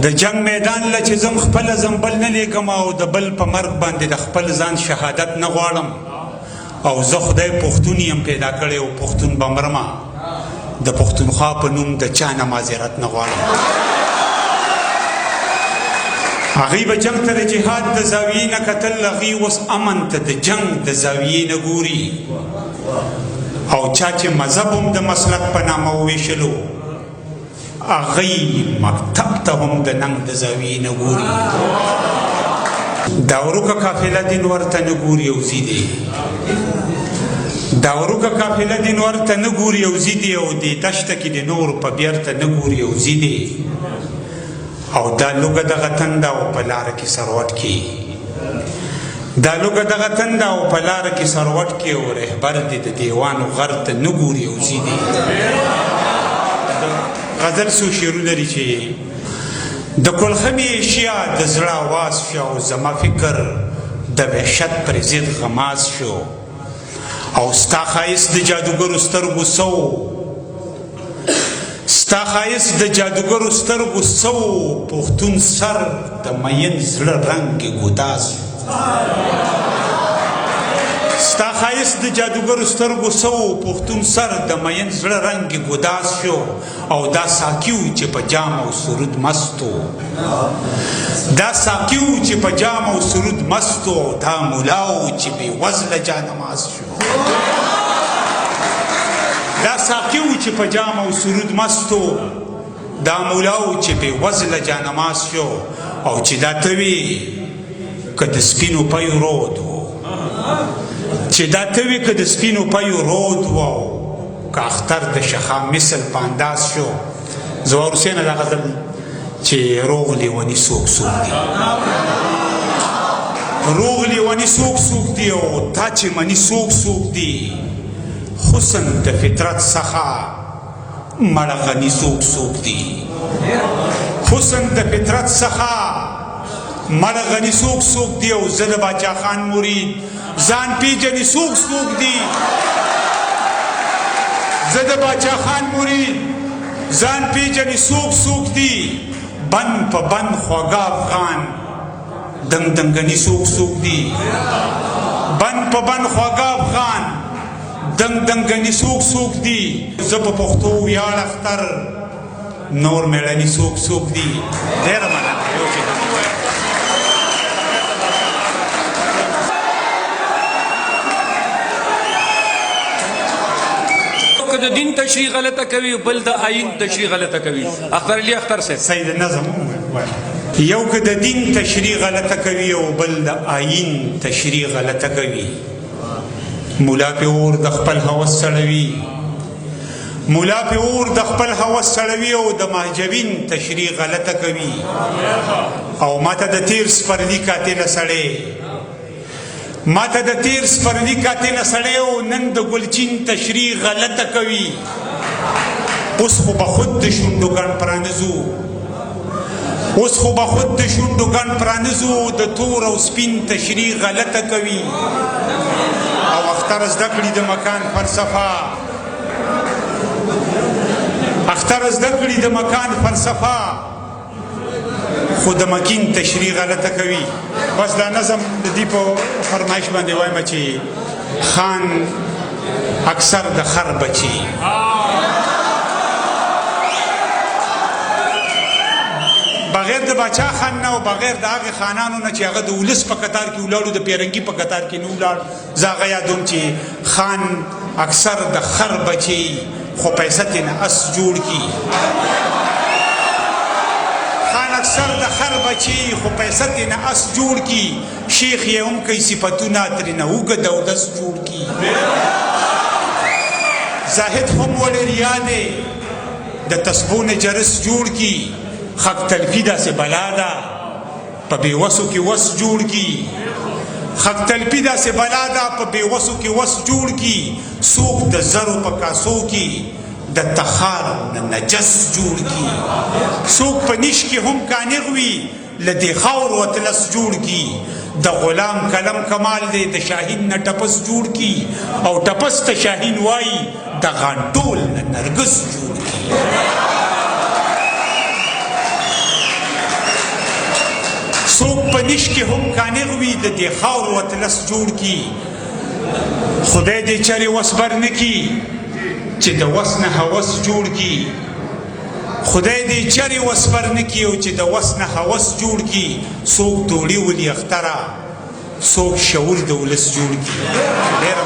د جنگ میدان له چې زم خپل زنبل نه لیکم او د بل په مرګ باندې د خپل ځان شهادت نه غواړم او زه خدای پښتون یم پیدا کړی او پښتون به مرمه د پښتونخوا په نوم د چا نه معذرت نه غواړم هغوی به جنگ ته د جهاد د زاویې نه کتل هغوی اوس امن ته د جنگ د زاویې نه ګوري او چا چې مذهب هم د مسلک په نامه وویشلو هغوی مکتب ته هم د ننګ د زاویې نه ګوري دا ورکه قافله دین ورته نه ګوري او ځي دی دا ورکه قافله دین ورته نه ګوري او ځي دی او دې دشته کې د نور په بیرته نه ګوري او ځي دی او دا لوګه دغه تنده او په لاره کې سروټ کې دا لوګه دغه تنده او په لاره کې سروټ کې او رهبر دې د دیوانو غر ته نه ګوري او ځي دی غزل څو شعرونه لري چې د کلخمې اشیا د زړه آواز شو او زما فکر د وحشت پر ضد غماز شو او ستا ښایست د جادوګرو سترګو سو ستا ښایست د جادوګرو سترګو سو پښتون سر د مین زړه رنګ ګداز ستا ښایست د جادوګرو سترګو سو پښتون سر د مین زړه رنګ ګداز شو او دا ساقي و چې په جام او سرود مستو دا ساقي و چې په جام او سرود مستو دا مولا و چې بې وزله جانماز شو دا ساقي و چې په جام او سرود مستو دا مولا و چې بې وزله جانماز شو او چې دا ته وي که د سپینو پیو رود و چې دا ته وي که د سپینو پیو رود و که اختر د شخام مثل په انداز شو زوار حسین دا غزل چې روغ لیونی سوک سوک دی روغ لیونی سوک سوک دی او تا چې منی سوک سوک دی حسن د فطرت څخه مړه غني سوک سوک دی حسن د فطرت څخه مړه غني سوک سوک دی او زه د باچا خان مرید ځان پیژني سوک سوک دی زه د باچا خان مرید ځان پیژني سوک سوک دی بند په بند خواږه افغان دنګ دنګني سوک سوک دی بند په بند خواږه افغان دنګ دنګني سوک سوک دی زه په پښتو ویاړ اختر نور میړني سوک سوک دی ډېره مننه د دین تشریح غلطه کوي بل د آیین تشریح غلطه کوي اختر علی اختر صاحب سید نظم یو که د دین تشریح غلطه کوي او بل د آیین تشریح غلطه کوي مولا په اور د خپل هوس سړوي مولا په اور د خپل هوس سړوي او د مهجبین تشریح غلطه کوي او ماته د تیر سپرلی قاتل سړی ماته د تیر سپرلی قاتل سړی او نن د ګلچین تشریح غلطه کوي اوس خو به خود د شونډو ګڼ پرانیزو اوس خو به خود د شونډو ګڼ پرانیزو د تور او سپین تشریح غلطه کوي او اختر زده کړي د مکان فلسفه اختر زده کړي د مکان فلسفه خو د مکین تشریح غلطه کوي بس دا نظم د دې په فرمایش باندې وایم چې خان اکثر د خر بچي بغیر د باچا خان نه او بغیر د هغه خانانو نه چې هغه د ولس په قطار کې ولاړو د پیرنګي په قطار کې نه ولاړ زه هغه یادوم چې خان اکثر د خر بچي خو پیسه ترې نه اس جوړ کي اکثر د خر بچي خو پیسه ترې نه اس جوړ کي شیخ یې هم کوي صفتونه ترې نه اوږد او دس جوړ کي زاهد هم وړې ریا دی د تسبو نه جرس جوړ کي خق تلفي داسې بلا ده په بېوسو کې وس جوړ کي خق تلفي داسې بلا ده په بېوسو کې وس جوړ کي څوک د زرو په کاسو کې د تخار نجس جوړ کی څوک په نیش کې هم کانغ وي له دې خاورو اطلس جوړ کی د غلام کلم کمال دی د شاهین نه ټپس جوړ کی او ټپس ته شاهین وایي د غانټول نه نرګس جوړ کی څوک په نیش کې هم کانغ وي د دې خاورو اطلس جوړ کی خدای دې چرې وسبر نه کی چې د وس نه هوس جوړ کی خدای دې چرې وسبر نه کی او چې د وس نه هوس جوړ کی څوک دوړي ولي اختره څوک شعور د ولس جوړ کی ډېره